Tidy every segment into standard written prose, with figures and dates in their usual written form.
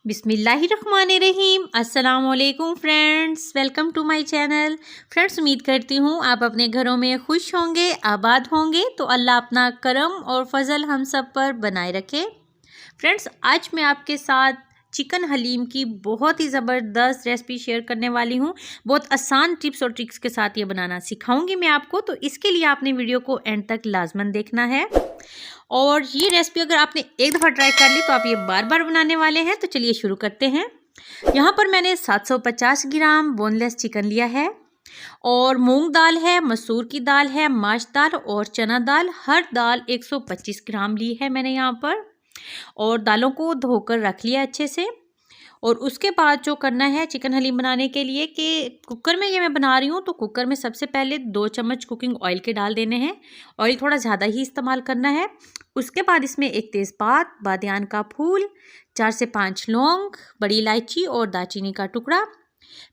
बिस्मिल्लाहिर्रहमानिर्रहीम। अस्सलाम वालेकुम friends, welcome to my channel. Friends, उम्मीद करती हूँ आप अपने घरों में खुश होंगे, आबाद होंगे। तो अल्लाह अपना करम और फजल हम सब पर बनाए रखे। फ्रेंड्स, आज मैं आपके साथ चिकन हलीम की बहुत ही ज़बरदस्त रेसिपी शेयर करने वाली हूँ। बहुत आसान टिप्स और ट्रिक्स के साथ ये बनाना सिखाऊंगी मैं आपको। तो इसके लिए आपने वीडियो को एंड तक लाजमन देखना है। और ये रेसिपी अगर आपने एक दफ़ा ट्राई कर ली तो आप ये बार बार बनाने वाले हैं। तो चलिए शुरू करते हैं। यहाँ पर मैंने 750 ग्राम बोनलेस चिकन लिया है और मूंग दाल है, मसूर की दाल है, माश दाल और चना दाल। हर दाल 125 ग्राम ली है मैंने यहाँ पर। और दालों को धोकर रख लिया अच्छे से। और उसके बाद जो करना है चिकन हलीम बनाने के लिए कि कुकर में ये मैं बना रही हूँ, तो कुकर में सबसे पहले 2 चम्मच कुकिंग ऑयल के डाल देने हैं। ऑयल थोड़ा ज़्यादा ही इस्तेमाल करना है। उसके बाद इसमें 1 तेज़पात, बादियान का फूल, 4 से 5 लौंग, बड़ी इलायची और दालचीनी का टुकड़ा।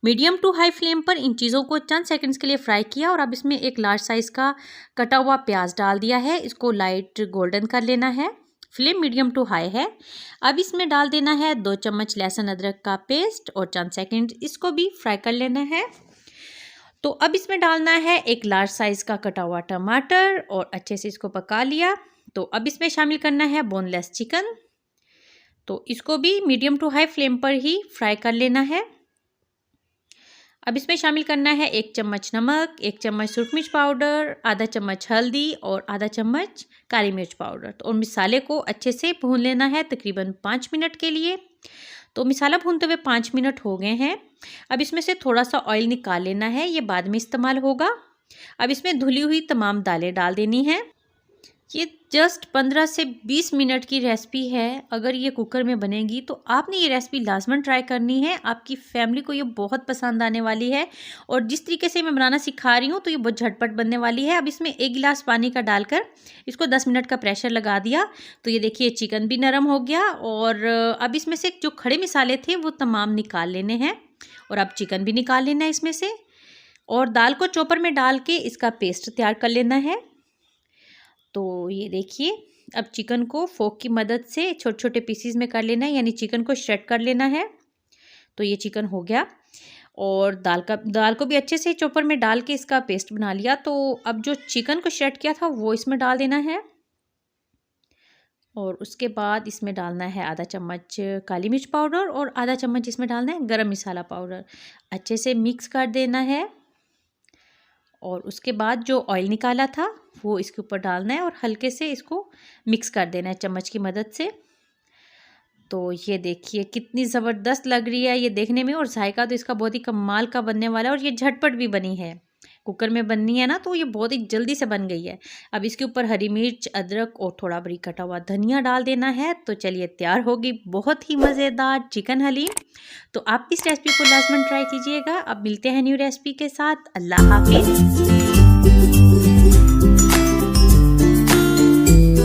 मीडियम टू हाई फ्लेम पर इन चीज़ों को चंद सेकंड्स के लिए फ्राई किया। और अब इसमें एक लार्ज साइज़ का कटा हुआ प्याज डाल दिया है। इसको लाइट गोल्डन कर लेना है। फ्लेम मीडियम टू हाई है। अब इसमें डाल देना है 2 चम्मच लहसुन अदरक का पेस्ट और चंद सेकंड इसको भी फ्राई कर लेना है। तो अब इसमें डालना है एक लार्ज साइज़ का कटा हुआ टमाटर और अच्छे से इसको पका लिया। तो अब इसमें शामिल करना है बोनलेस चिकन। तो इसको भी मीडियम टू हाई फ्लेम पर ही फ्राई कर लेना है। अब इसमें शामिल करना है 1 चम्मच नमक, 1 चम्मच सुरख मिर्च पाउडर, आधा चम्मच हल्दी और आधा चम्मच काली मिर्च पाउडर। तो और मसाले को अच्छे से भून लेना है तकरीबन 5 मिनट के लिए। तो मसाला भूनते हुए 5 मिनट हो गए हैं। अब इसमें से थोड़ा सा ऑयल निकाल लेना है, ये बाद में इस्तेमाल होगा। अब इसमें धुली हुई तमाम दालें डाल देनी हैं। ये जस्ट 15 से 20 मिनट की रेसिपी है। अगर ये कुकर में बनेगी तो आपने ये रेसिपी लाजमन ट्राई करनी है। आपकी फैमिली को ये बहुत पसंद आने वाली है। और जिस तरीके से मैं बनाना सिखा रही हूँ तो ये बहुत झटपट बनने वाली है। अब इसमें 1 गिलास पानी का डालकर इसको 10 मिनट का प्रेशर लगा दिया। तो ये देखिए चिकन भी नरम हो गया। और अब इसमें से जो खड़े मसाले थे वो तमाम निकाल लेने हैं। और अब चिकन भी निकाल लेना है इसमें से। और दाल को चॉपर में डाल के इसका पेस्ट तैयार कर लेना है। तो ये देखिए अब चिकन को फोक की मदद से छोटे छोटे पीसीज में कर लेना है, यानी चिकन को श्रेड कर लेना है। तो ये चिकन हो गया। और दाल को भी अच्छे से चॉपर में डाल के इसका पेस्ट बना लिया। तो अब जो चिकन को श्रेड किया था वो इसमें डाल देना है। और उसके बाद इसमें डालना है आधा चम्मच काली मिर्च पाउडर और आधा चम्मच इसमें डालना है गरम मसाला पाउडर। अच्छे से मिक्स कर देना है। और उसके बाद जो ऑयल निकाला था वो इसके ऊपर डालना है और हल्के से इसको मिक्स कर देना है चम्मच की मदद से। तो ये देखिए कितनी ज़बरदस्त लग रही है ये देखने में। और जायका तो इसका बहुत ही कमाल का बनने वाला है। और ये झटपट भी बनी है, कुकर में बननी है ना, तो ये बहुत ही जल्दी से बन गई है। अब इसके ऊपर हरी मिर्च, अदरक और थोड़ा बारीक कटा हुआ धनिया डाल देना है। तो चलिए तैयार होगी बहुत ही मज़ेदार चिकन हलीम। तो आप इस रेसिपी को लाजमन ट्राई कीजिएगा। अब मिलते हैं न्यू रेसिपी के साथ। अल्लाह हाफिज़।